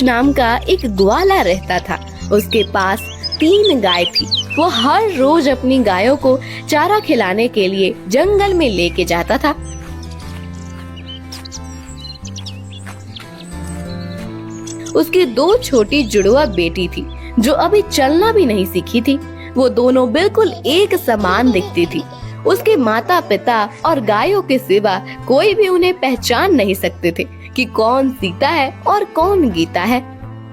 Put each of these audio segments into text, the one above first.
नाम का एक ग्वाला रहता था। उसके पास 3 गाय थी। वो हर रोज अपनी गायों को चारा खिलाने के लिए जंगल में लेके जाता था। उसकी 2 छोटी जुड़वा बेटी थी जो अभी चलना भी नहीं सीखी थी। वो दोनों बिल्कुल एक समान दिखती थी। उसके माता पिता और गायों के सिवा कोई भी उन्हें पहचान नहीं सकते थे कि कौन सीता है और कौन गीता है।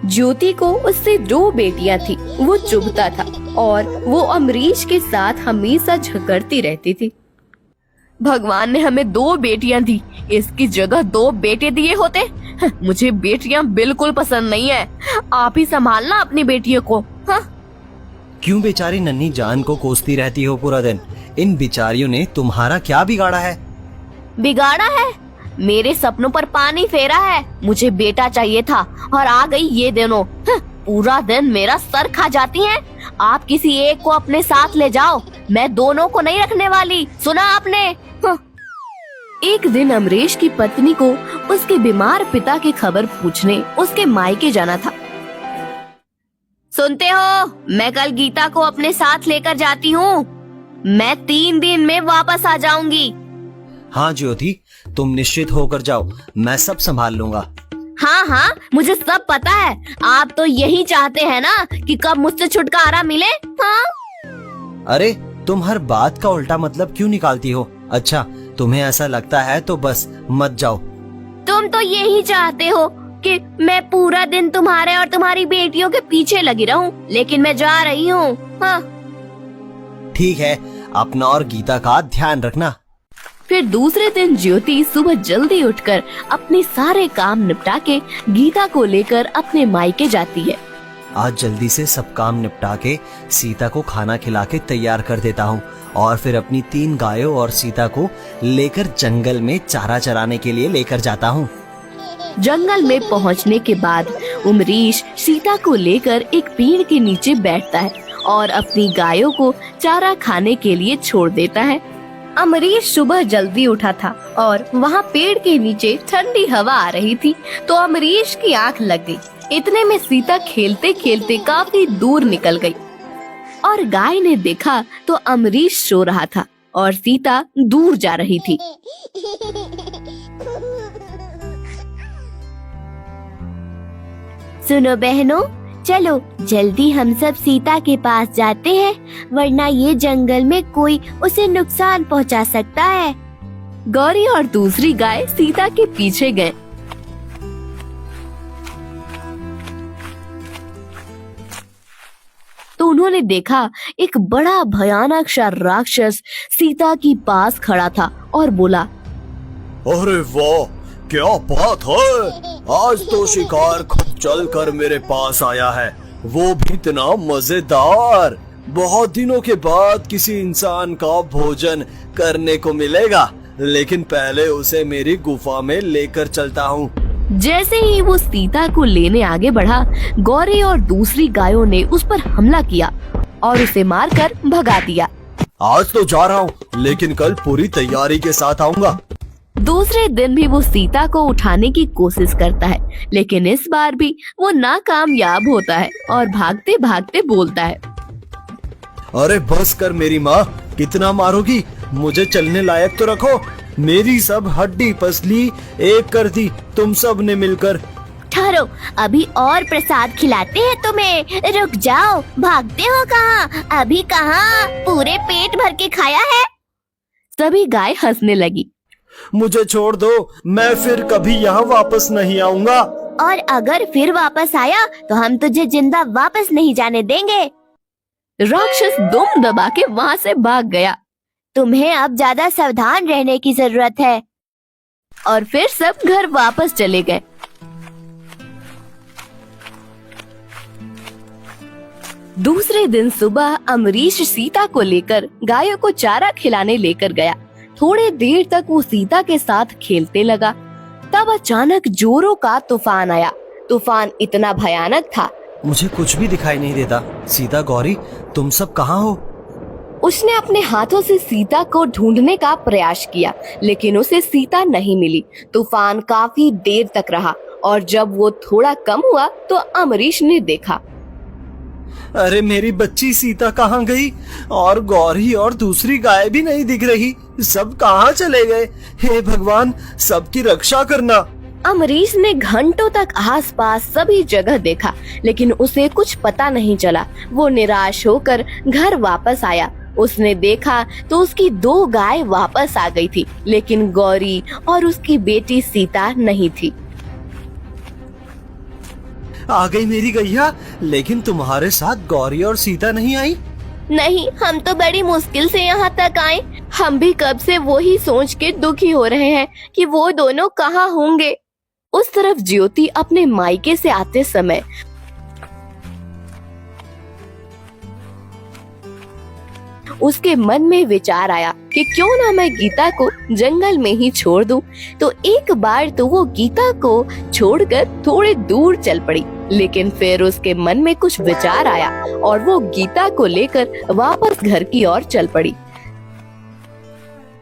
ज्योति को उससे 2 बेटियां थी। वो चुभता था और वो अमरीश के साथ हमेशा झगड़ती रहती थी। भगवान ने हमें 2 बेटियां दी, इसकी जगह 2 बेटे दिए होते। मुझे बेटियां बिल्कुल पसंद नहीं है। आप ही संभालना अपनी बेटियों को। हाँ? क्यों बेचारी नन्ही जान को कोसती रहती हो पूरा दिन? इन बिचारियों ने तुम्हारा क्या बिगाड़ा है? बिगाड़ा है? मेरे सपनों पर पानी फेरा है। मुझे बेटा चाहिए था और आ गई ये दोनों। पूरा दिन मेरा सर खा जाती हैं। आप किसी एक को अपने साथ ले जाओ, मैं दोनों को नहीं रखने वाली। सुना आपने? एक दिन अमरीश की पत्नी को उसके बीमार पिता की खबर पूछने उसके मायके जाना था। सुनते हो, मैं कल गीता को अपने साथ लेकर जाती हूँ। मैं 3 दिन में वापस आ जाऊंगी। हाँ ज्योति, तुम निश्चित होकर जाओ, मैं सब संभाल लूंगा। हाँ हाँ, मुझे सब पता है। आप तो यही चाहते हैं ना कि कब मुझसे छुटकारा मिले। हाँ? अरे तुम हर बात का उल्टा मतलब क्यों निकालती हो? अच्छा, तुम्हें ऐसा लगता है तो बस मत जाओ। तुम तो यही चाहते हो कि मैं पूरा दिन तुम्हारे और तुम्हारी बेटियों के पीछे लगी रहूं, लेकिन मैं जा रही हूँ। हाँ? ठीक है, अपना और गीता का ध्यान रखना। फिर दूसरे दिन ज्योति सुबह जल्दी उठकर अपने सारे काम निपटा के गीता को लेकर अपने मायके जाती है। आज जल्दी से सब काम निपटा के सीता को खाना खिला के तैयार कर देता हूँ और फिर अपनी 3 गायों और सीता को लेकर जंगल में चारा चराने के लिए लेकर जाता हूँ। जंगल में पहुँचने के बाद अमरीश सीता को लेकर एक पेड़ के नीचे बैठता है और अपनी गायों को चारा खाने के लिए छोड़ देता है। अमरीश सुबह जल्दी उठा था और वहाँ पेड़ के नीचे ठंडी हवा आ रही थी तो अमरीश की आंख लग गई। इतने में सीता खेलते खेलते काफी दूर निकल गई और गाय ने देखा तो अमरीश सो रहा था और सीता दूर जा रही थी। सुनो बहनों, चलो जल्दी हम सब सीता के पास जाते हैं, वरना ये जंगल में कोई उसे नुकसान पहुंचा सकता है। गौरी और दूसरी गाय सीता के पीछे गए। तो उन्होंने देखा एक बड़ा भयानक सा राक्षस सीता के पास खड़ा था और बोला, अरे वाह, क्या बात है! आज तो शिकार खुद चल कर मेरे पास आया है, वो भी इतना मजेदार। बहुत दिनों के बाद किसी इंसान का भोजन करने को मिलेगा, लेकिन पहले उसे मेरी गुफा में लेकर चलता हूँ। जैसे ही वो सीता को लेने आगे बढ़ा, गौरी और दूसरी गायों ने उस पर हमला किया और उसे मारकर भगा दिया। आज तो जा रहा हूँ, लेकिन कल पूरी तैयारी के साथ आऊंगा। दूसरे दिन भी वो सीता को उठाने की कोशिश करता है, लेकिन इस बार भी वो नाकामयाब होता है और भागते भागते बोलता है, अरे बस कर मेरी माँ, कितना मारोगी? मुझे चलने लायक तो रखो। मेरी सब हड्डी पसली एक कर दी तुम सब ने मिलकर। ठहरो, अभी और प्रसाद खिलाते हैं तुम्हें। रुक जाओ, भागते हो कहाँ? अभी कहाँ पूरे पेट भर के खाया है। सभी गाय हंसने लगी। मुझे छोड़ दो, मैं फिर कभी यहाँ वापस नहीं आऊंगा। और अगर फिर वापस आया तो हम तुझे जिंदा वापस नहीं जाने देंगे। राक्षस दुम दबा के वहाँ से भाग गया। तुम्हें अब ज्यादा सावधान रहने की जरूरत है। और फिर सब घर वापस चले गए। दूसरे दिन सुबह अमरीश सीता को लेकर गायों को चारा खिलाने लेकर गया। थोड़ी देर तक वो सीता के साथ खेलते लगा। तब अचानक जोरों का तूफान आया। तूफान इतना भयानक था, मुझे कुछ भी दिखाई नहीं देता। सीता, गौरी, तुम सब कहाँ हो? उसने अपने हाथों से सीता को ढूंढने का प्रयास किया, लेकिन उसे सीता नहीं मिली। तूफान काफी देर तक रहा और जब वो थोड़ा कम हुआ तो अमरीश ने देखा। अरे मेरी बच्ची सीता कहाँ गई? और गौरी और दूसरी गाय भी नहीं दिख रही। सब कहाँ चले गए? हे भगवान, सबकी रक्षा करना। अमरीश ने घंटों तक आसपास सभी जगह देखा, लेकिन उसे कुछ पता नहीं चला। वो निराश होकर घर वापस आया। उसने देखा तो उसकी 2 गाय वापस आ गई थी, लेकिन गौरी और उसकी बेटी सीता नहीं थी। आ गई मेरी गैया, लेकिन तुम्हारे साथ गौरी और सीता नहीं आई? नहीं, हम तो बड़ी मुश्किल से यहाँ तक आए। हम भी कब से वो ही सोच के दुखी हो रहे हैं कि वो दोनों कहाँ होंगे। उस तरफ ज्योति अपने मायके से आते समय उसके मन में विचार आया कि क्यों ना मैं गीता को जंगल में ही छोड़ दूं। तो एक बार तो वो गीता को छोड़कर थोड़े दूर चल पड़ी, लेकिन फिर उसके मन में कुछ विचार आया और वो गीता को लेकर वापस घर की ओर चल पड़ी।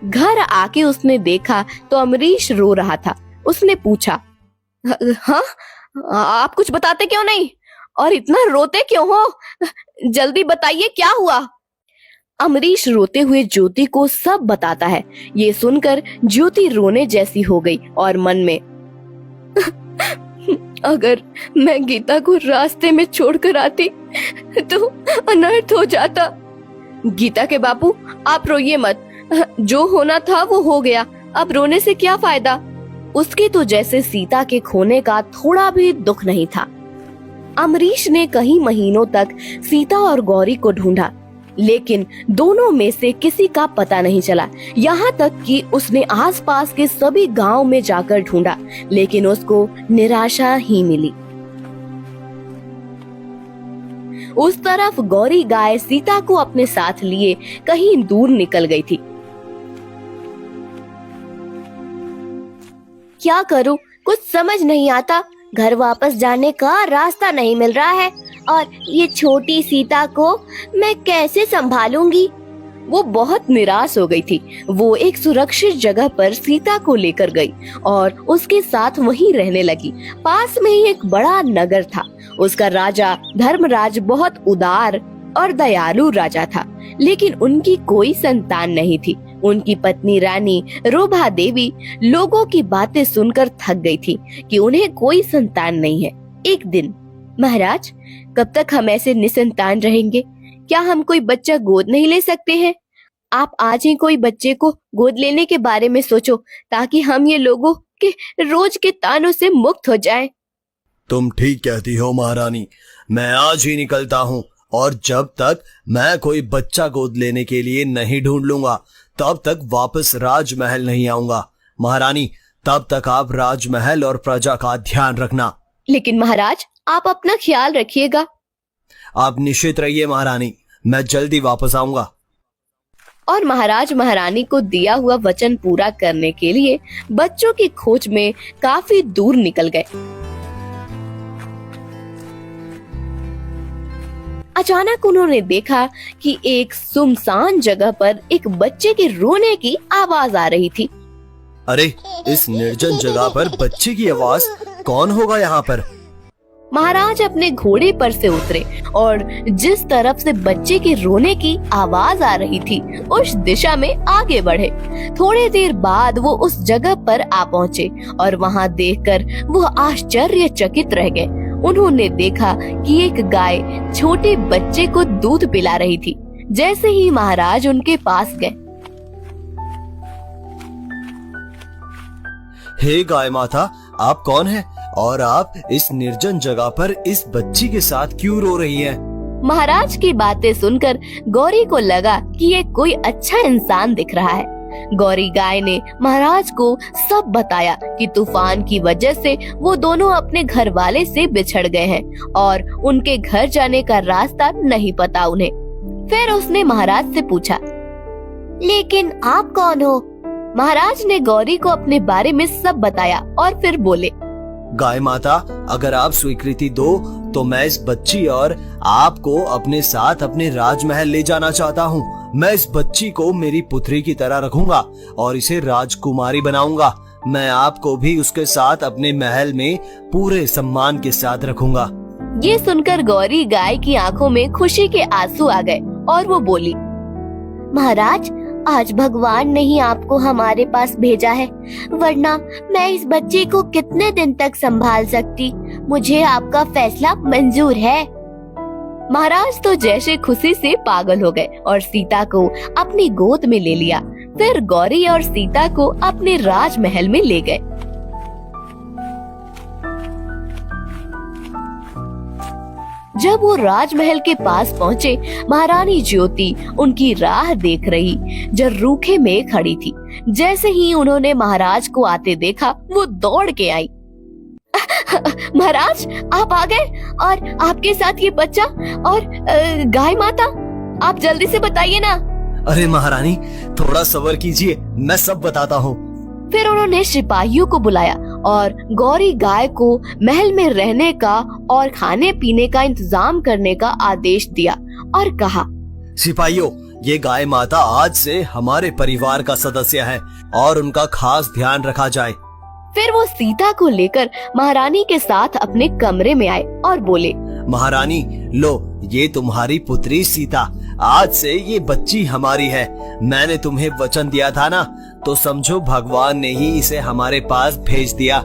घर आके उसने देखा तो अमरीश रो रहा था। उसने पूछा, हाँ, आप कुछ बताते क्यों नहीं और इतना रोते क्यों हो? जल्दी बताइए क्या हुआ। अमरीश रोते हुए ज्योति को सब बताता है। ये सुनकर ज्योति रोने जैसी हो गई और मन में अगर मैं गीता को रास्ते में छोड़कर आती तो अनर्थ हो जाता। गीता के बापू, आप रोइए मत। जो होना था वो हो गया, अब रोने से क्या फायदा। उसके तो जैसे सीता के खोने का थोड़ा भी दुख नहीं था। अमरीश ने कई महीनों तक सीता और गौरी को ढूंढा, लेकिन दोनों में से किसी का पता नहीं चला। यहाँ तक कि उसने आसपास के सभी गांव में जाकर ढूंढा, लेकिन उसको निराशा ही मिली। उस तरफ गौरी गाय सीता को अपने साथ लिए कहीं दूर निकल गई थी। क्या करूं, कुछ समझ नहीं आता। घर वापस जाने का रास्ता नहीं मिल रहा है और ये छोटी सीता को मैं कैसे संभालूंगी। वो बहुत निराश हो गई थी। वो एक सुरक्षित जगह पर सीता को लेकर गई और उसके साथ वहीं रहने लगी। पास में ही एक बड़ा नगर था। उसका राजा धर्मराज बहुत उदार और दयालु राजा था, लेकिन उनकी कोई संतान नहीं थी। उनकी पत्नी रानी रोभा देवी लोगों की बातें सुनकर थक गई थी कि उन्हें कोई संतान नहीं है। एक दिन, महाराज, कब तक हम ऐसे निसंतान रहेंगे? क्या हम कोई बच्चा गोद नहीं ले सकते हैं? आप आज ही कोई बच्चे को गोद लेने के बारे में सोचो, ताकि हम ये लोगों के रोज के तानों से मुक्त हो जाएं। तुम ठीक कहती हो महारानी। मैं आज ही निकलता हूँ और जब तक मैं कोई बच्चा गोद लेने के लिए नहीं ढूंढ लूंगा, तब तक वापस राजमहल नहीं आऊंगा। महारानी, तब तक आप राजमहल और प्रजा का ध्यान रखना। लेकिन महाराज, आप अपना ख्याल रखिएगा। आप निश्चित रहिए महारानी, मैं जल्दी वापस आऊंगा। और महाराज महारानी को दिया हुआ वचन पूरा करने के लिए बच्चों की खोज में काफी दूर निकल गए। अचानक उन्होंने देखा कि एक सुनसान जगह पर एक बच्चे के रोने की आवाज आ रही थी। अरे, इस निर्जन जगह पर बच्चे की आवाज? कौन होगा यहाँ पर? महाराज अपने घोड़े पर से उतरे और जिस तरफ से बच्चे के रोने की आवाज आ रही थी, उस दिशा में आगे बढ़े। थोड़ी देर बाद वो उस जगह पर आ पहुँचे और वहाँ देखकर वो आश्चर्यचकित रह गए। उन्होंने देखा कि एक गाय छोटे बच्चे को दूध पिला रही थी। जैसे ही महाराज उनके पास गए, हे गाय माता, आप कौन हैं और आप इस निर्जन जगह पर इस बच्ची के साथ क्यों रो रही हैं? महाराज की बातें सुनकर गौरी को लगा कि ये कोई अच्छा इंसान दिख रहा है। गौरी गाय ने महाराज को सब बताया कि तूफान की वजह से वो दोनों अपने घर वाले से बिछड़ गए हैं और उनके घर जाने का रास्ता नहीं पता उन्हें। फिर उसने महाराज से पूछा, लेकिन आप कौन हो? महाराज ने गौरी को अपने बारे में सब बताया और फिर बोले, गाय माता, अगर आप स्वीकृति दो तो मैं इस बच्ची और आपको अपने साथ अपने राजमहल ले जाना चाहता हूँ। मैं इस बच्ची को मेरी पुत्री की तरह रखूंगा और इसे राजकुमारी बनाऊंगा। मैं आपको भी उसके साथ अपने महल में पूरे सम्मान के साथ रखूंगा। ये सुनकर गौरी गाय की आंखों में खुशी के आंसू आ गए और वो बोली, महाराज, आज भगवान ने ही आपको हमारे पास भेजा है, वरना मैं इस बच्चे को कितने दिन तक संभाल सकती। मुझे आपका फैसला मंजूर है। महाराज तो जैसे खुशी से पागल हो गए और सीता को अपनी गोद में ले लिया। फिर गौरी और सीता को अपने राजमहल में ले गए। जब वो राजमहल के पास पहुँचे, महारानी ज्योति उनकी राह देख रही जो रूखे में खड़ी थी। जैसे ही उन्होंने महाराज को आते देखा, वो दौड़ के आई। महाराज, आप आ गए और आपके साथ ये बच्चा और गाय माता, आप जल्दी से बताइए ना। अरे महारानी, थोड़ा सब्र कीजिए, मैं सब बताता हूँ। फिर उन्होंने सिपाहियों को बुलाया और गौरी गाय को महल में रहने का और खाने पीने का इंतजाम करने का आदेश दिया और कहा, सिपाहियों, ये गाय माता आज से हमारे परिवार का सदस्य है और उनका खास ध्यान रखा जाए। फिर वो सीता को लेकर महारानी के साथ अपने कमरे में आए और बोले, महारानी, लो, ये तुम्हारी पुत्री सीता, आज से ये बच्ची हमारी है। मैंने तुम्हें वचन दिया था ना, तो समझो भगवान ने ही इसे हमारे पास भेज दिया।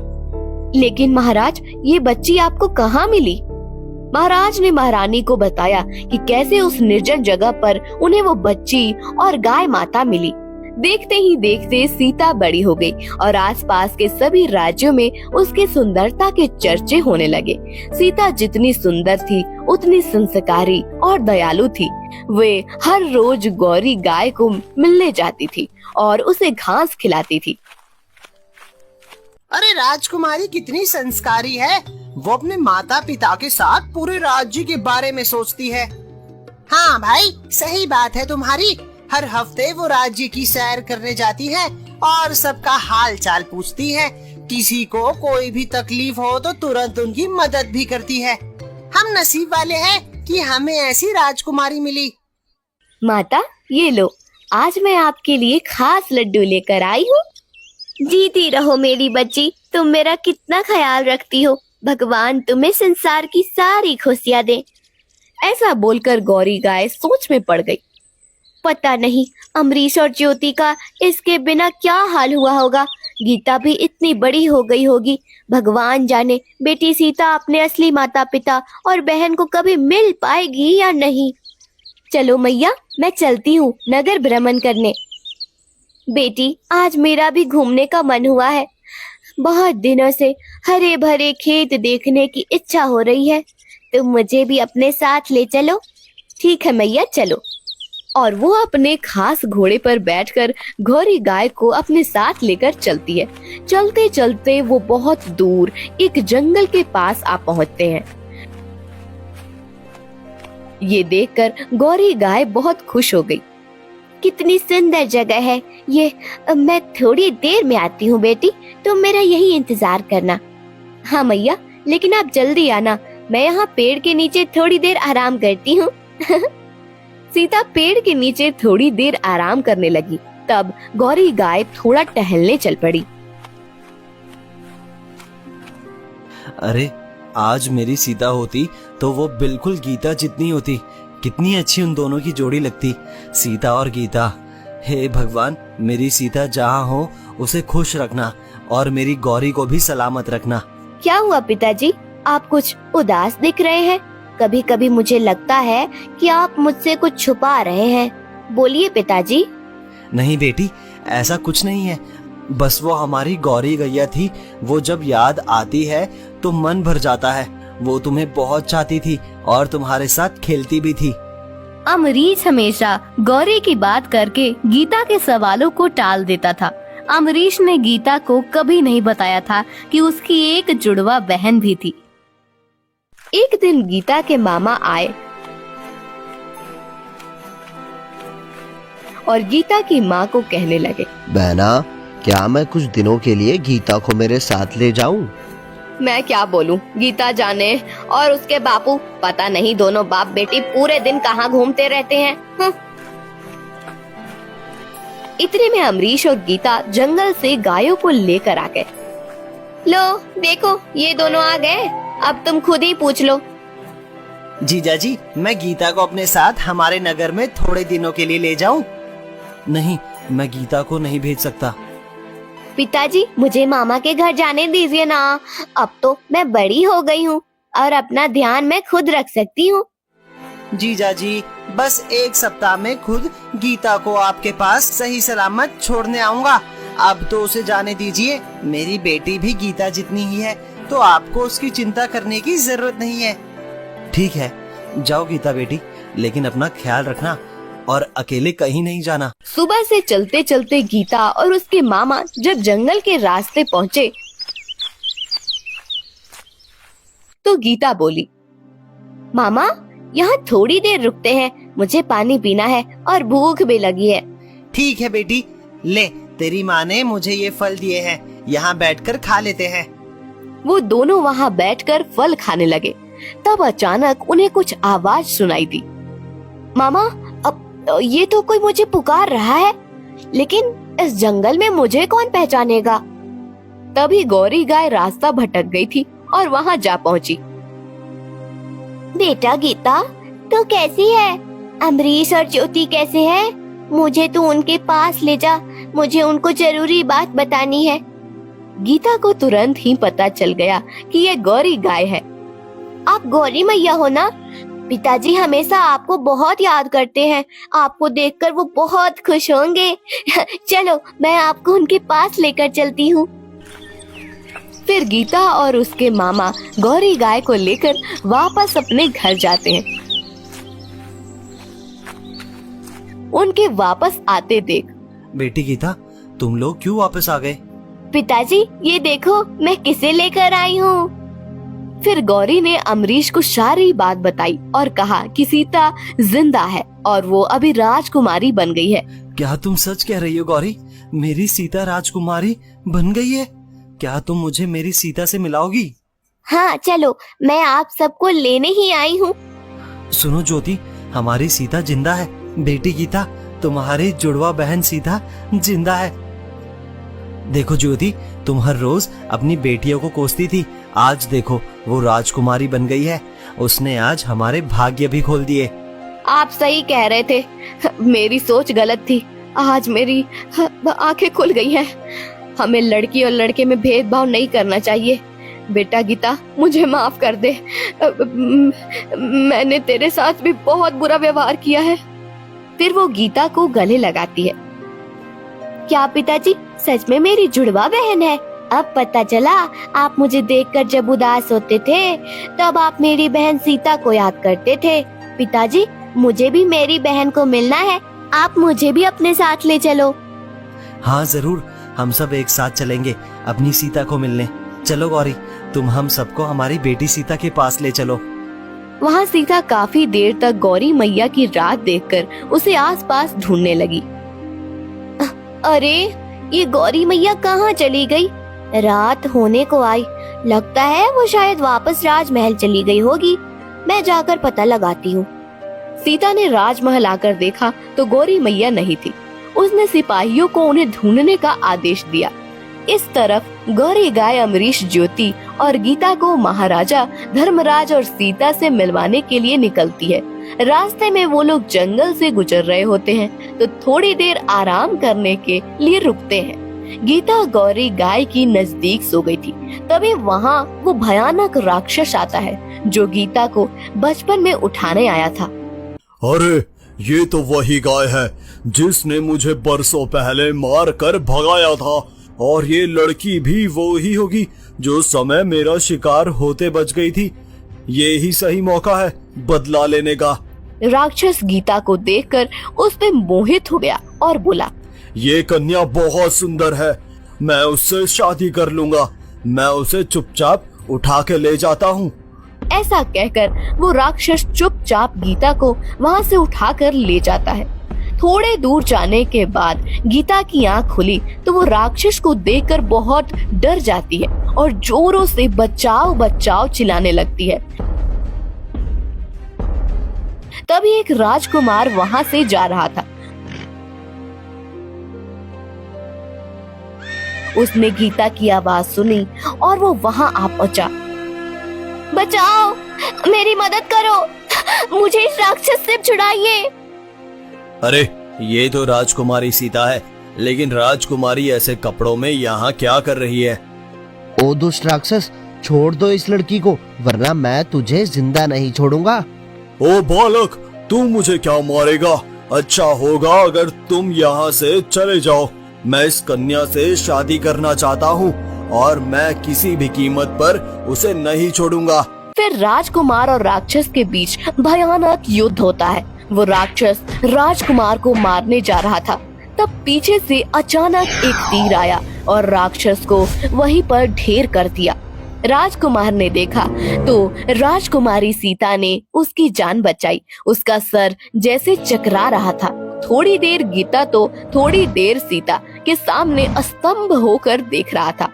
लेकिन महाराज, ये बच्ची आपको कहाँ मिली? महाराज ने महारानी को बताया कि कैसे उस निर्जन जगह पर उन्हें वो बच्ची और गाय माता मिली। देखते ही देखते सीता बड़ी हो गई और आसपास के सभी राज्यों में उसके सुंदरता के चर्चे होने लगे। सीता जितनी सुंदर थी, उतनी संस्कारी और दयालु थी। वे हर रोज गौरी गाय को मिलने जाती थी और उसे घास खिलाती थी। अरे राजकुमारी कितनी संस्कारी है, वो अपने माता पिता के साथ पूरे राज्य के बारे में सोचती है। हाँ भाई, सही बात है तुम्हारी। हर हफ्ते वो राज्य की सैर करने जाती है और सबका हाल चाल पूछती है। किसी को कोई भी तकलीफ हो तो तुरंत उनकी मदद भी करती है। हम नसीब वाले हैं कि हमें ऐसी राजकुमारी मिली। माता, ये लो, आज मैं आपके लिए खास लड्डू लेकर आई हूँ। जीती रहो मेरी बच्ची, तुम मेरा कितना ख्याल रखती हो। भगवान तुम्हें संसार की सारी खुशियाँ दे। ऐसा बोलकर गौरी गाय सोच में पड़ गई। पता नहीं अमरीश और ज्योति का इसके बिना क्या हाल हुआ होगा। गीता भी इतनी बड़ी हो गई होगी। भगवान जाने बेटी सीता अपने असली माता पिता और बहन को कभी मिल पाएगी या नहीं। चलो मैया, मैं चलती हूँ नगर भ्रमण करने। बेटी, आज मेरा भी घूमने का मन हुआ है। बहुत दिनों से हरे भरे खेत देखने की इच्छा हो रही है। तुम मुझे भी अपने साथ ले चलो। ठीक है मैया, चलो। और वो अपने खास घोड़े पर बैठकर गौरी गाय को अपने साथ लेकर चलती है। चलते चलते वो बहुत दूर एक जंगल के पास आ पहुंचते हैं। ये देखकर गौरी गाय बहुत खुश हो गई। कितनी सुंदर जगह है ये। मैं थोड़ी देर में आती हूँ बेटी, तुम मेरा यही इंतजार करना। हाँ मैया, लेकिन आप जल्दी आना। मैं यहाँ पेड़ के नीचे थोड़ी देर आराम करती हूँ। सीता पेड़ के नीचे थोड़ी देर आराम करने लगी। तब गौरी गाय थोड़ा टहलने चल पड़ी। अरे, आज मेरी सीता होती तो वो बिल्कुल गीता जितनी होती। कितनी अच्छी उन दोनों की जोड़ी लगती, सीता और गीता। हे भगवान, मेरी सीता जहाँ हो उसे खुश रखना और मेरी गौरी को भी सलामत रखना। क्या हुआ पिताजी, आप कुछ उदास दिख रहे हैं? कभी कभी मुझे लगता है कि आप मुझसे कुछ छुपा रहे हैं। बोलिए पिताजी। नहीं बेटी, ऐसा कुछ नहीं है। बस वो हमारी गौरी गैया थी। वो जब याद आती है तो मन भर जाता है। वो तुम्हें बहुत चाहती थी और तुम्हारे साथ खेलती भी थी। अमरीश हमेशा गौरी की बात करके गीता के सवालों को टाल देता था। अमरीश ने गीता को कभी नहीं बताया था कि उसकी एक जुड़वा बहन भी थी। एक दिन गीता के मामा आए और गीता की माँ को कहने लगे, बहना, क्या मैं कुछ दिनों के लिए गीता को मेरे साथ ले जाऊं? मैं क्या बोलूं, गीता जाने और उसके बापू, पता नहीं दोनों बाप बेटी पूरे दिन कहाँ घूमते रहते हैं। इतने में अमरीश और गीता जंगल से गायों को लेकर आ गए। लो देखो, ये दोनों आ गए, अब तुम खुद ही पूछ लो। जीजा जी, मैं गीता को अपने साथ हमारे नगर में थोड़े दिनों के लिए ले जाऊं? नहीं, मैं गीता को नहीं भेज सकता। पिताजी, मुझे मामा के घर जाने दीजिए ना। अब तो मैं बड़ी हो गई हूँ और अपना ध्यान मैं खुद रख सकती हूँ। जीजा जी, बस 1 सप्ताह में खुद गीता को आपके पास सही सलामत छोड़ने आऊंगा। अब तो उसे जाने दीजिए। मेरी बेटी भी गीता जितनी ही है, तो आपको उसकी चिंता करने की जरूरत नहीं है। ठीक है, जाओ गीता बेटी, लेकिन अपना ख्याल रखना और अकेले कहीं नहीं जाना। सुबह से चलते चलते गीता और उसके मामा जब जंगल के रास्ते पहुँचे तो गीता बोली, मामा यहाँ थोड़ी देर रुकते हैं, मुझे पानी पीना है और भूख भी लगी है। ठीक है बेटी, ले तेरी माँ ने मुझे ये फल दिए हैं, यहाँ बैठकर खा लेते हैं। वो दोनों वहाँ बैठकर फल खाने लगे। तब अचानक उन्हें कुछ आवाज सुनाई दी। मामा, अब ये तो कोई मुझे पुकार रहा है, लेकिन इस जंगल में मुझे कौन पहचानेगा? तभी गौरी गाय रास्ता भटक गई थी और वहाँ जा पहुँची। बेटा गीता, तो कैसी है? अमरीश और ज्योति कैसे हैं? मुझे तो उनके पास ले जा, मुझे उनको जरूरी बात बतानी है। गीता को तुरंत ही पता चल गया कि ये गौरी गाय है। आप गौरी मैया हो ना? पिताजी हमेशा आपको बहुत याद करते हैं, आपको देखकर वो बहुत खुश होंगे। चलो, मैं आपको उनके पास लेकर चलती हूँ। फिर गीता और उसके मामा गौरी गाय को लेकर वापस अपने घर जाते हैं। उनके वापस आते देख, बेटी गीता, तुम लोग क्यों वापस आ गए? पिताजी ये देखो, मैं किसे लेकर आई हूँ। फिर गौरी ने अमरीश को सारी बात बताई और कहा कि सीता जिंदा है और वो अभी राजकुमारी बन गई है। क्या तुम सच कह रही हो गौरी? मेरी सीता राजकुमारी बन गई है? क्या तुम मुझे मेरी सीता से मिलाओगी? हाँ चलो, मैं आप सबको लेने ही आई हूँ। सुनो ज्योति, हमारी सीता जिंदा है। बेटी गीता, तुम्हारी जुड़वा बहन सीता जिंदा है। देखो ज्योति, तुम हर रोज अपनी बेटियों को कोसती थी, आज देखो वो राजकुमारी बन गई है। उसने आज हमारे भाग्य भी खोल दिए। आप सही कह रहे थे, मेरी सोच गलत थी। आज मेरी आंखें खुल गई हैं। हमें लड़की और लड़के में भेदभाव नहीं करना चाहिए। बेटा गीता, मुझे माफ कर दे। मैंने तेरे साथ भी बहुत बुरा व्यवहार किया है। फिर वो गीता को गले लगाती है। क्या पिताजी सच में मेरी जुड़वा बहन है? अब पता चला, आप मुझे देखकर जब उदास होते थे तब आप मेरी बहन सीता को याद करते थे। पिताजी, मुझे भी मेरी बहन को मिलना है, आप मुझे भी अपने साथ ले चलो। हाँ जरूर, हम सब एक साथ चलेंगे अपनी सीता को मिलने। चलो गौरी, तुम हम सबको हमारी बेटी सीता के पास ले चलो। वहाँ सीता काफी देर तक गौरी मैया की रात देखकर उसे आसपास ढूंढने लगी। अरे, ये गौरी मैया कहाँ चली गई? रात होने को आई, लगता है वो शायद वापस राजमहल चली गई होगी। मैं जाकर पता लगाती हूँ। सीता ने राजमहल आकर देखा तो गौरी मैया नहीं थी। उसने सिपाहियों को उन्हें ढूंढने का आदेश दिया। इस तरफ गौरी गाय अमरीश, ज्योति और गीता को महाराजा धर्मराज और सीता से मिलवाने के लिए निकलती है। रास्ते में वो लोग जंगल से गुजर रहे होते हैं तो थोड़ी देर आराम करने के लिए रुकते हैं। गीता गौरी गाय की नजदीक सो गई थी। तभी वहाँ वो भयानक राक्षस आता है जो गीता को बचपन में उठाने आया था। अरे, ये तो वही गाय है जिसने मुझे बरसों पहले मार कर भगाया था, और ये लड़की भी वो ही होगी जो समय मेरा शिकार होते बच गई थी। ये ही सही मौका है बदला लेने का। राक्षस गीता को देखकर उस पे मोहित हो गया और बोला, ये कन्या बहुत सुंदर है, मैं उससे शादी कर लूंगा। मैं उसे चुपचाप उठा के ले जाता हूँ। ऐसा कहकर वो राक्षस चुपचाप गीता को वहाँ से उठाकर ले जाता है। थोड़े दूर जाने के बाद गीता की आंख खुली तो वो राक्षस को देखकर बहुत डर जाती है और जोरों से बचाओ बचाओ चिल्लाने लगती है। तभी एक राजकुमार वहाँ से जा रहा था। उसने गीता की आवाज सुनी और वो वहां आ पहुंचा। बचाओ, मेरी मदद करो, मुझे इस राक्षस से छुड़ाइए। अरे ये तो राजकुमारी सीता है, लेकिन राजकुमारी ऐसे कपड़ों में यहाँ क्या कर रही है? ओ दुष्ट राक्षस, छोड़ दो इस लड़की को, वरना मैं तुझे जिंदा नहीं छोड़ूंगा। ओ बालक, तू मुझे क्या मारेगा? अच्छा होगा अगर तुम यहाँ से चले जाओ। मैं इस कन्या से शादी करना चाहता हूँ और मैं किसी भी कीमत पर उसे नहीं छोड़ूंगा। फिर राजकुमार और राक्षस के बीच भयानक युद्ध होता है। वो राक्षस राजकुमार को मारने जा रहा था, तब पीछे से अचानक एक तीर आया और राक्षस को वहीं पर ढेर कर दिया। राजकुमार ने देखा तो राजकुमारी सीता ने उसकी जान बचाई। उसका सर जैसे चकरा रहा था। थोड़ी देर गीता तो थोड़ी देर सीता के सामने स्तंभ होकर देख रहा था।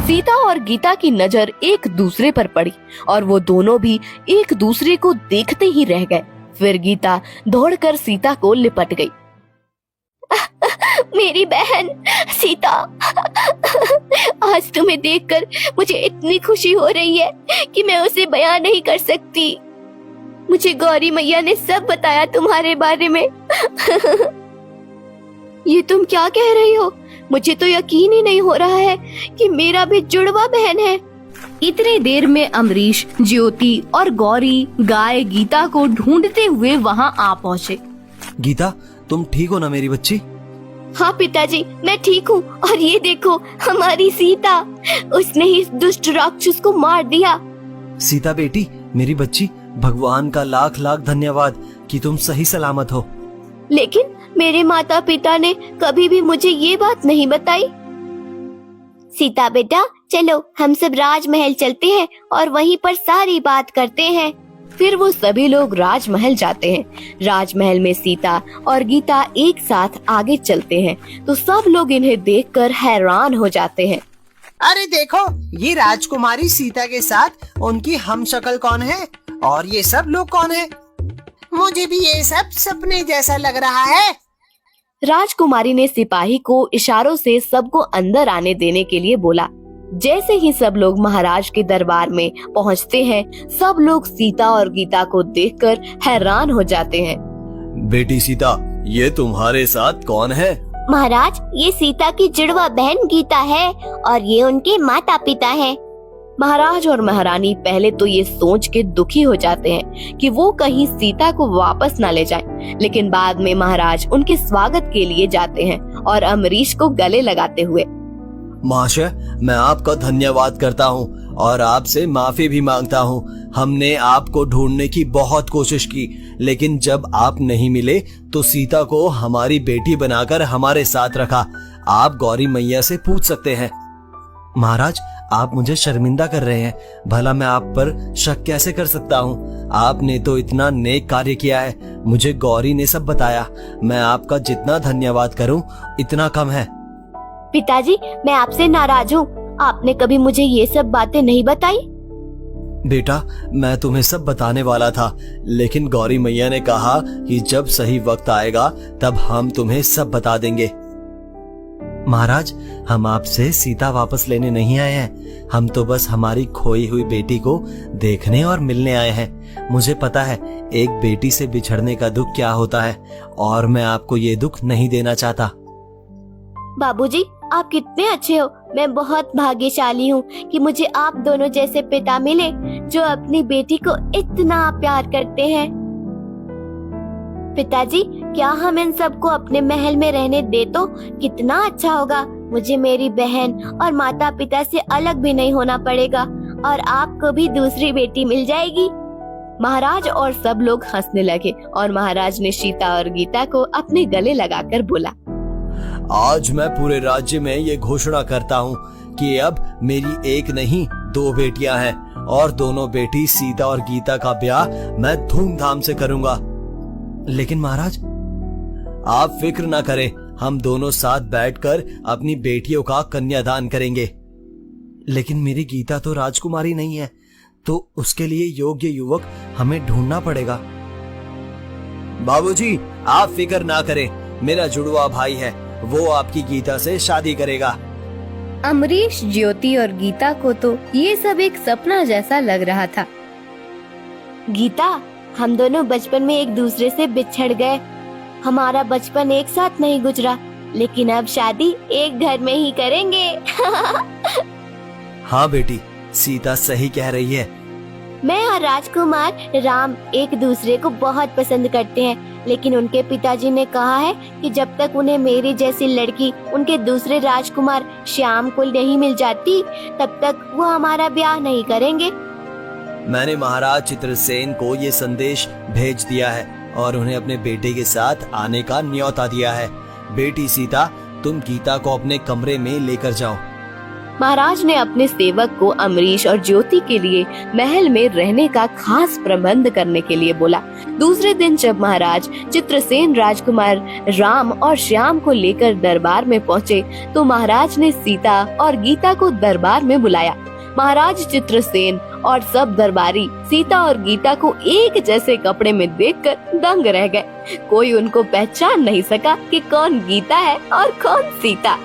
सीता और गीता की नजर एक दूसरे पर पड़ी और वो दोनों भी एक दूसरे को देखते ही रह गए। फिर गीता दौड़कर सीता को लिपट गई। मेरी बहन सीता, आज तुम्हें देखकर मुझे इतनी खुशी हो रही है कि मैं उसे बयान नहीं कर सकती। मुझे गौरी मैया ने सब बताया तुम्हारे बारे में। ये तुम क्या कह रही हो? मुझे तो यकीन ही नहीं हो रहा है कि मेरा भी जुड़वा बहन है। इतने देर में अमरीश, ज्योति और गौरी गाय गीता को ढूंढते हुए वहां आ पहुँचे। गीता, तुम ठीक हो ना मेरी बच्ची? हाँ पिताजी, मैं ठीक हूँ। और ये देखो हमारी सीता, उसने इस दुष्ट राक्षस को मार दिया। सीता बेटी, मेरी बच्ची, भगवान का लाख लाख धन्यवाद कि तुम सही सलामत हो। लेकिन मेरे माता पिता ने कभी भी मुझे ये बात नहीं बताई। सीता बेटा, चलो हम सब राजमहल चलते हैं और वहीं पर सारी बात करते हैं। फिर वो सभी लोग राजमहल जाते हैं। राजमहल में सीता और गीता एक साथ आगे चलते हैं तो सब लोग इन्हें देखकर हैरान हो जाते हैं। अरे देखो, ये राजकुमारी सीता के साथ उनकी हमशक्ल कौन है और ये सब लोग कौन है? मुझे भी ये सब सपने जैसा लग रहा है। राजकुमारी ने सिपाही को इशारों से सबको अंदर आने देने के लिए बोला। जैसे ही सब लोग महाराज के दरबार में पहुंचते हैं, सब लोग सीता और गीता को देखकर हैरान हो जाते हैं। बेटी सीता, ये तुम्हारे साथ कौन है? महाराज, ये सीता की जुड़वा बहन गीता है और ये उनके माता पिता हैं। महाराज और महारानी पहले तो ये सोच के दुखी हो जाते हैं कि वो कहीं सीता को वापस ना ले जाएं, लेकिन बाद में महाराज उनके स्वागत के लिए जाते हैं और अमरीश को गले लगाते हुए। महाशय, मैं आपका धन्यवाद करता हूँ और आपसे माफी भी मांगता हूँ। हमने आपको ढूंढने की बहुत कोशिश की, लेकिन जब आप नहीं मिले तो सीता को हमारी बेटी बनाकर हमारे साथ रखा। आप गौरी मैया से पूछ सकते हैं। महाराज, आप मुझे शर्मिंदा कर रहे हैं। भला मैं आप पर शक कैसे कर सकता हूँ? आपने तो इतना नेक कार्य किया है। मुझे गौरी ने सब बताया। मैं आपका जितना धन्यवाद करूँ इतना कम है। पिताजी, मैं आपसे नाराज हूँ। आपने कभी मुझे ये सब बातें नहीं बताई। बेटा, मैं तुम्हें सब बताने वाला था, लेकिन गौरी मैया ने कहा कि जब सही वक्त आएगा तब हम तुम्हें सब बता देंगे। महाराज, हम आपसे सीता वापस लेने नहीं आए हैं। हम तो बस हमारी खोई हुई बेटी को देखने और मिलने आए हैं। मुझे पता है एक बेटी से बिछड़ने का दुख क्या होता है और मैं आपको ये दुख नहीं देना चाहता। बाबूजी, आप कितने अच्छे हो। मैं बहुत भाग्यशाली हूँ कि मुझे आप दोनों जैसे पिता मिले जो अपनी बेटी को इतना प्यार करते हैं। पिताजी, क्या हम इन सबको अपने महल में रहने दे तो कितना अच्छा होगा। मुझे मेरी बहन और माता पिता से अलग भी नहीं होना पड़ेगा और आपको भी दूसरी बेटी मिल जाएगी। महाराज और सब लोग हंसने लगे और महाराज ने सीता और गीता को अपने गले लगाकर बोला, आज मैं पूरे राज्य में ये घोषणा करता हूँ कि अब मेरी एक नहीं 2 बेटियां हैं और दोनों बेटी सीता और गीता का ब्याह मैं धूमधाम से करूंगा। लेकिन महाराज, आप फिक्र ना करें, हम दोनों साथ बैठकर अपनी बेटियों का कन्यादान करेंगे। लेकिन मेरी गीता तो राजकुमारी नहीं है, तो उसके लिए योग्य युवक हमें ढूंढना पड़ेगा। बाबूजी, आप फिक्र ना करें, मेरा जुड़वा भाई है, वो आपकी गीता से शादी करेगा। अमरीश, ज्योति और गीता को तो ये सब एक सपना जैसा लग रहा था। गीता, हम दोनों बचपन में एक दूसरे से बिछड़ गए। हमारा बचपन एक साथ नहीं गुजरा, लेकिन अब शादी एक घर में ही करेंगे। हाँ बेटी, सीता सही कह रही है। मैं और राजकुमार राम एक दूसरे को बहुत पसंद करते हैं, लेकिन उनके पिताजी ने कहा है कि जब तक उन्हें मेरी जैसी लड़की उनके दूसरे राजकुमार श्याम को नहीं मिल जाती, तब तक वो हमारा ब्याह नहीं करेंगे। मैंने महाराज चित्रसेन को ये संदेश भेज दिया है और उन्हें अपने बेटे के साथ आने का न्योता दिया है। बेटी सीता, तुम गीता को अपने कमरे में लेकर जाओ। महाराज ने अपने सेवक को अमरीश और ज्योति के लिए महल में रहने का खास प्रबंध करने के लिए बोला। दूसरे दिन जब महाराज चित्रसेन राजकुमार राम और श्याम को लेकर दरबार में पहुँचे, तो महाराज ने सीता और गीता को दरबार में बुलाया। महाराज चित्रसेन और सब दरबारी सीता और गीता को एक जैसे कपड़े में देखकर दंग रह गए। कोई उनको पहचान नहीं सका कि कौन गीता है और कौन सीता।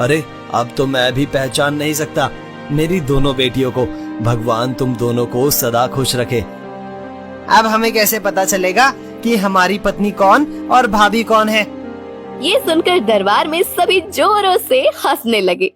अरे, अब तो मैं भी पहचान नहीं सकता मेरी दोनों बेटियों को। भगवान तुम दोनों को सदा खुश रखे। अब हमें कैसे पता चलेगा कि हमारी पत्नी कौन और भाभी कौन है? ये सुनकर दरबार में सभी जोरों से हंसने लगे।